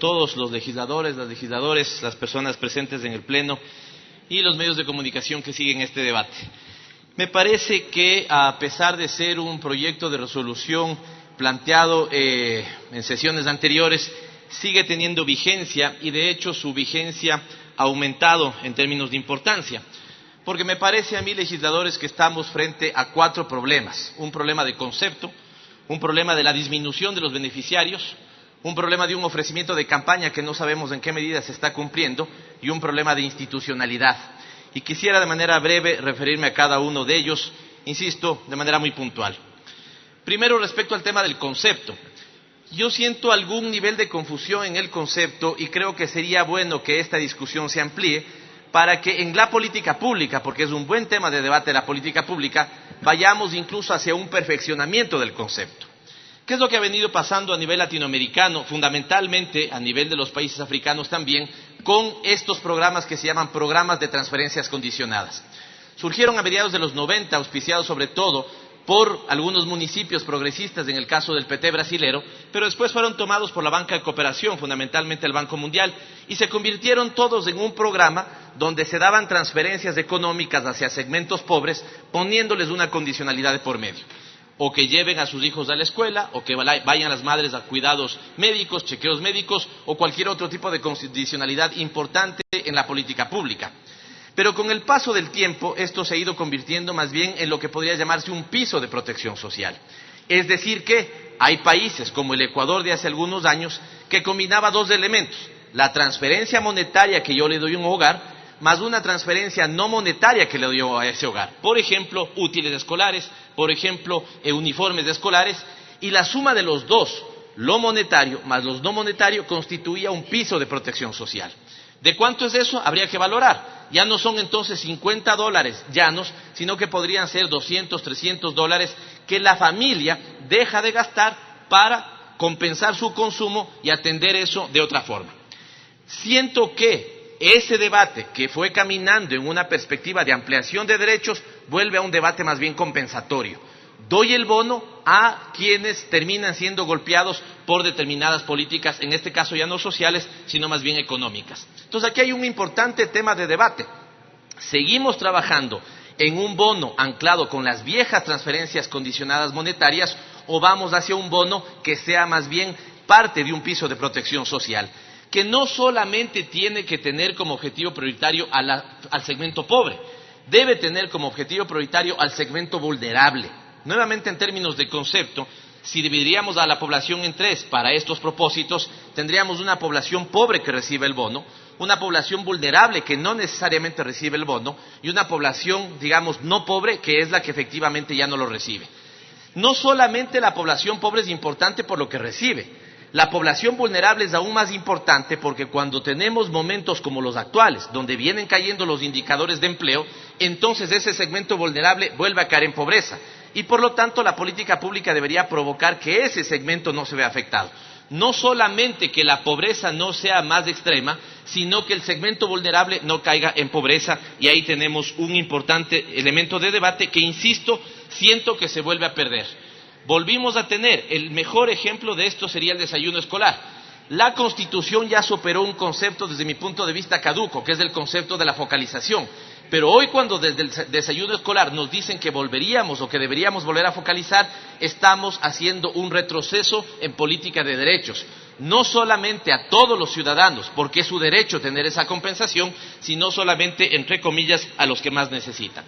todos los legisladores, las legisladoras, las personas presentes en el Pleno y los medios de comunicación que siguen este debate. Me parece que, a pesar de ser un proyecto de resolución planteado en sesiones anteriores, sigue teniendo vigencia y, de hecho, su vigencia ha aumentado en términos de importancia. Porque me parece a mí, legisladores, que estamos frente a 4 problemas. Un problema de concepto, un problema de la disminución de los beneficiarios, un problema de un ofrecimiento de campaña que no sabemos en qué medida se está cumpliendo y un problema de institucionalidad. Y quisiera de manera breve referirme a cada uno de ellos, insisto, de manera muy puntual. Primero, respecto al tema del concepto. Yo siento algún nivel de confusión en el concepto y creo que sería bueno que esta discusión se amplíe para que en la política pública, porque es un buen tema de debate la política pública, vayamos incluso hacia un perfeccionamiento del concepto. ¿Qué es lo que ha venido pasando a nivel latinoamericano, fundamentalmente a nivel de los países africanos también, con estos programas que se llaman programas de transferencias condicionadas? Surgieron a mediados de los 90, auspiciados sobre todo por algunos municipios progresistas en el caso del PT brasilero, pero después fueron tomados por la banca de cooperación, fundamentalmente el Banco Mundial, y se convirtieron todos en un programa donde se daban transferencias económicas hacia segmentos pobres, poniéndoles una condicionalidad de por medio. O que lleven a sus hijos a la escuela, o que vayan las madres a cuidados médicos, chequeos médicos, o cualquier otro tipo de condicionalidad importante en la política pública. Pero con el paso del tiempo, esto se ha ido convirtiendo más bien en lo que podría llamarse un piso de protección social. Es decir que hay países como el Ecuador de hace algunos años que combinaba 2 elementos: la transferencia monetaria que yo le doy a un hogar, más una transferencia no monetaria que le doy a ese hogar. Por ejemplo, útiles escolares, por ejemplo, uniformes escolares, y la suma de los dos, lo monetario más los no monetario, constituía un piso de protección social. ¿De cuánto es eso? Habría que valorar. Ya no son entonces $50 llanos, sino que podrían ser $200, $300 que la familia deja de gastar para compensar su consumo y atender eso de otra forma. Siento que ese debate que fue caminando en una perspectiva de ampliación de derechos vuelve a un debate más bien compensatorio. Doy el bono a quienes terminan siendo golpeados por determinadas políticas, en este caso ya no sociales, sino más bien económicas. Entonces aquí hay un importante tema de debate. ¿Seguimos trabajando en un bono anclado con las viejas transferencias condicionadas monetarias o vamos hacia un bono que sea más bien parte de un piso de protección social? Que no solamente tiene que tener como objetivo prioritario al segmento pobre, debe tener como objetivo prioritario al segmento vulnerable. Nuevamente, en términos de concepto, si dividiríamos a la población en 3 para estos propósitos, tendríamos una población pobre que recibe el bono, una población vulnerable que no necesariamente recibe el bono y una población, digamos, no pobre que es la que efectivamente ya no lo recibe. No solamente la población pobre es importante por lo que recibe, la población vulnerable es aún más importante porque cuando tenemos momentos como los actuales, donde vienen cayendo los indicadores de empleo, entonces ese segmento vulnerable vuelve a caer en pobreza. Y por lo tanto la política pública debería provocar que ese segmento no se vea afectado. No solamente que la pobreza no sea más extrema, sino que el segmento vulnerable no caiga en pobreza, y ahí tenemos un importante elemento de debate que, insisto, siento que se vuelve a perder. Volvimos a tener, el mejor ejemplo de esto sería el desayuno escolar. La Constitución ya superó un concepto desde mi punto de vista caduco, que es el concepto de la focalización. Pero hoy, cuando desde el desayuno escolar nos dicen que volveríamos o que deberíamos volver a focalizar, estamos haciendo un retroceso en política de derechos. No solamente a todos los ciudadanos, porque es su derecho tener esa compensación, sino solamente, entre comillas, a los que más necesitan.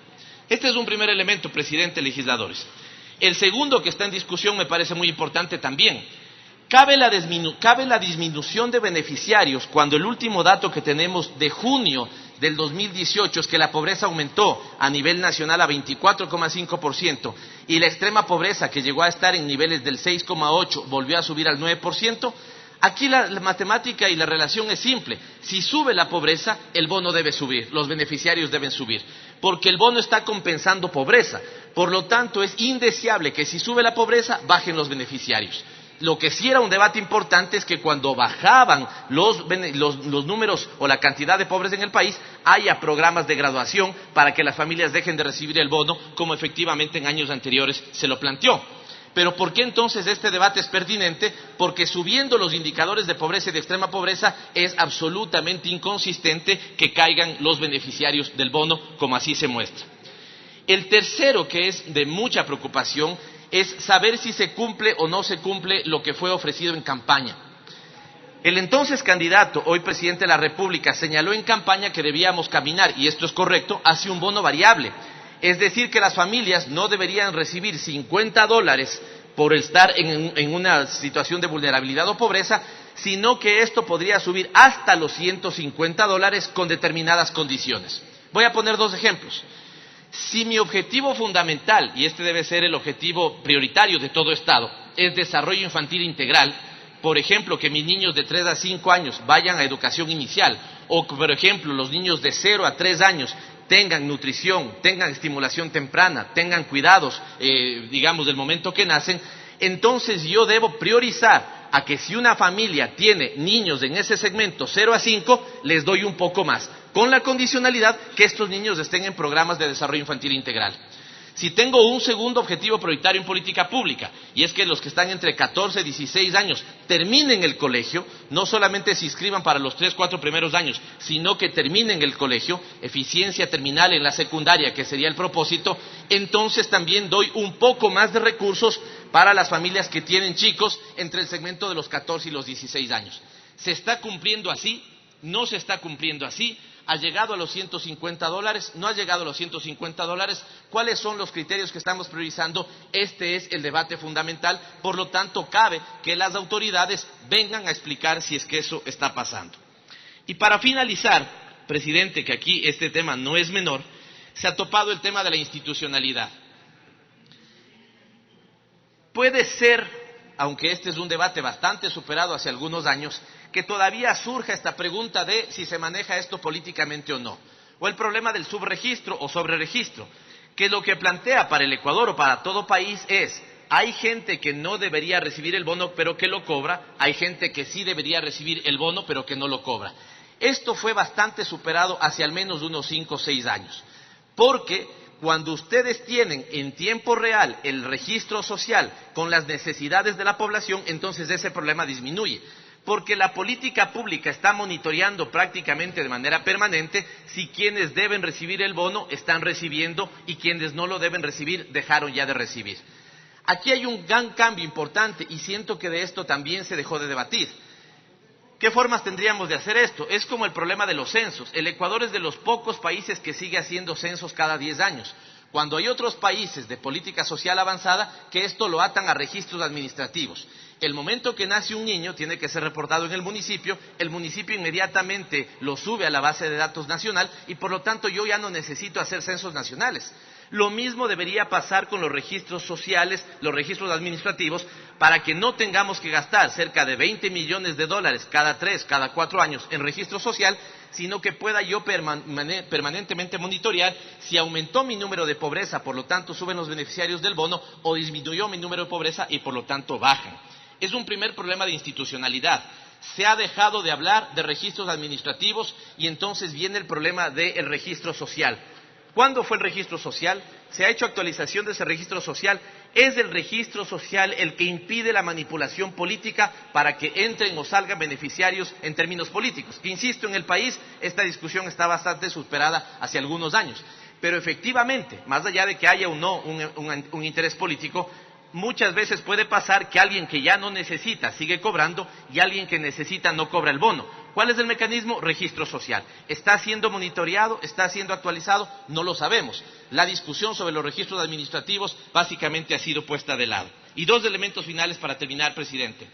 Este es un primer elemento, presidente, legisladores. El segundo que está en discusión me parece muy importante también. Cabe la disminución de beneficiarios cuando el último dato que tenemos de junio del 2018 es que la pobreza aumentó a nivel nacional a 24,5% y la extrema pobreza, que llegó a estar en niveles del 6,8%, volvió a subir al 9%. Aquí la matemática y la relación es simple. Si sube la pobreza, el bono debe subir, los beneficiarios deben subir, porque el bono está compensando pobreza. Por lo tanto, es indeseable que si sube la pobreza, bajen los beneficiarios. Lo que sí era un debate importante es que cuando bajaban los números o la cantidad de pobres en el país, haya programas de graduación para que las familias dejen de recibir el bono, como efectivamente en años anteriores se lo planteó. Pero ¿por qué entonces este debate es pertinente? Porque subiendo los indicadores de pobreza y de extrema pobreza es absolutamente inconsistente que caigan los beneficiarios del bono, como así se muestra. El tercero, que es de mucha preocupación, es saber si se cumple o no se cumple lo que fue ofrecido en campaña. El entonces candidato, hoy presidente de la República, señaló en campaña que debíamos caminar, y esto es correcto, hacia un bono variable. Es decir, que las familias no deberían recibir $50 por estar en una situación de vulnerabilidad o pobreza, sino que esto podría subir hasta los $150 con determinadas condiciones. Voy a poner dos ejemplos. Si mi objetivo fundamental, y este debe ser el objetivo prioritario de todo Estado, es desarrollo infantil integral, por ejemplo, que mis niños de 3 a 5 años vayan a educación inicial, o por ejemplo, los niños de 0 a 3 años tengan nutrición, tengan estimulación temprana, tengan cuidados, digamos, del momento que nacen, entonces yo debo priorizar a que si una familia tiene niños en ese segmento 0 a 5, les doy un poco más, con la condicionalidad que estos niños estén en programas de desarrollo infantil integral. Si tengo un segundo objetivo prioritario en política pública, y es que los que están entre 14 y 16 años terminen el colegio, no solamente se inscriban para los 3, 4 primeros años, sino que terminen el colegio, eficiencia terminal en la secundaria, que sería el propósito, entonces también doy un poco más de recursos para las familias que tienen chicos entre el segmento de los 14 y los 16 años. ¿Se está cumpliendo así? ¿No se está cumpliendo así? ¿Ha llegado a los $150? ¿No ha llegado a los $150? ¿Cuáles son los criterios que estamos priorizando? Este es el debate fundamental, por lo tanto cabe que las autoridades vengan a explicar si es que eso está pasando. Y para finalizar, presidente, que aquí este tema no es menor, se ha topado el tema de la institucionalidad. Puede ser, aunque este es un debate bastante superado hace algunos años, que todavía surja esta pregunta de si se maneja esto políticamente o no, o el problema del subregistro o sobreregistro, que lo que plantea para el Ecuador o para todo país es, hay gente que no debería recibir el bono pero que lo cobra, hay gente que sí debería recibir el bono pero que no lo cobra. Esto fue bastante superado hace al menos unos 5 o 6 años, porque cuando ustedes tienen en tiempo real el registro social con las necesidades de la población, entonces ese problema disminuye. Porque la política pública está monitoreando prácticamente de manera permanente si quienes deben recibir el bono están recibiendo y quienes no lo deben recibir dejaron ya de recibir. Aquí hay un gran cambio importante y siento que de esto también se dejó de debatir. ¿Qué formas tendríamos de hacer esto? Es como el problema de los censos. El Ecuador es de los pocos países que sigue haciendo censos cada 10 años. Cuando hay otros países de política social avanzada que esto lo atan a registros administrativos. El momento que nace un niño tiene que ser reportado en el municipio inmediatamente lo sube a la base de datos nacional y por lo tanto yo ya no necesito hacer censos nacionales. Lo mismo debería pasar con los registros sociales, los registros administrativos, para que no tengamos que gastar cerca de $20 millones cada 3, cada 4 años en registro social, sino que pueda yo permanentemente monitorear si aumentó mi número de pobreza, por lo tanto suben los beneficiarios del bono, o disminuyó mi número de pobreza y por lo tanto bajan. Es un primer problema de institucionalidad. Se ha dejado de hablar de registros administrativos y entonces viene el problema del registro social. ¿Cuándo fue el registro social? Se ha hecho actualización de ese registro social. Es el registro social el que impide la manipulación política para que entren o salgan beneficiarios en términos políticos. Que insisto, en el país esta discusión está bastante superada hace algunos años. Pero efectivamente, más allá de que haya o no un interés político, muchas veces puede pasar que alguien que ya no necesita sigue cobrando y alguien que necesita no cobra el bono. ¿Cuál es el mecanismo? Registro social. ¿Está siendo monitoreado? ¿Está siendo actualizado? No lo sabemos. La discusión sobre los registros administrativos básicamente ha sido puesta de lado. Y 2 elementos finales para terminar, presidente.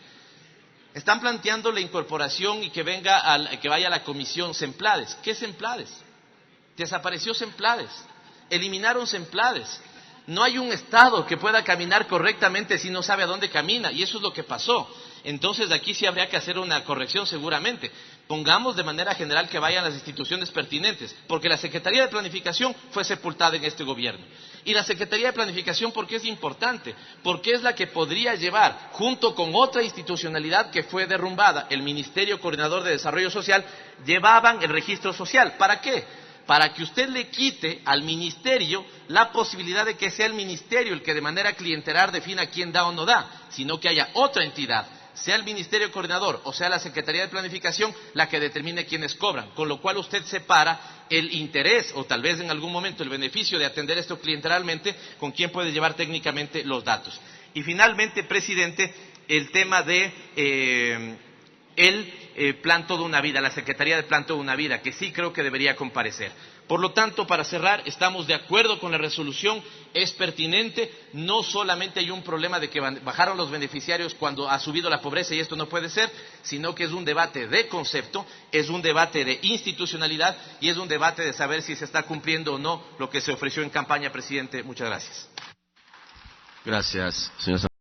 Están planteando la incorporación y que vaya a la comisión Semplades. ¿Qué Semplades? Desapareció Semplades. Eliminaron Semplades. No hay un Estado que pueda caminar correctamente si no sabe a dónde camina, y eso es lo que pasó. Entonces aquí sí habría que hacer una corrección seguramente. Pongamos de manera general que vayan las instituciones pertinentes, porque la Secretaría de Planificación fue sepultada en este gobierno. Y la Secretaría de Planificación, ¿por qué es importante? Porque es la que podría llevar, junto con otra institucionalidad que fue derrumbada, el Ministerio Coordinador de Desarrollo Social, llevaban el registro social. ¿Para qué? para que usted le quite al ministerio la posibilidad de que sea el ministerio el que de manera clientelar defina quién da o no da, sino que haya otra entidad, sea el Ministerio Coordinador o sea la Secretaría de Planificación, la que determine quiénes cobran, con lo cual usted separa el interés o tal vez en algún momento el beneficio de atender esto clientelarmente con quién puede llevar técnicamente los datos. Y finalmente, presidente, el tema de Plan Toda una Vida, la Secretaría de Plan Toda una Vida, que sí creo que debería comparecer. Por lo tanto, para cerrar, estamos de acuerdo con la resolución, es pertinente, no solamente hay un problema de que bajaron los beneficiarios cuando ha subido la pobreza y esto no puede ser, sino que es un debate de concepto, es un debate de institucionalidad y es un debate de saber si se está cumpliendo o no lo que se ofreció en campaña, presidente. Muchas gracias. Gracias, señor.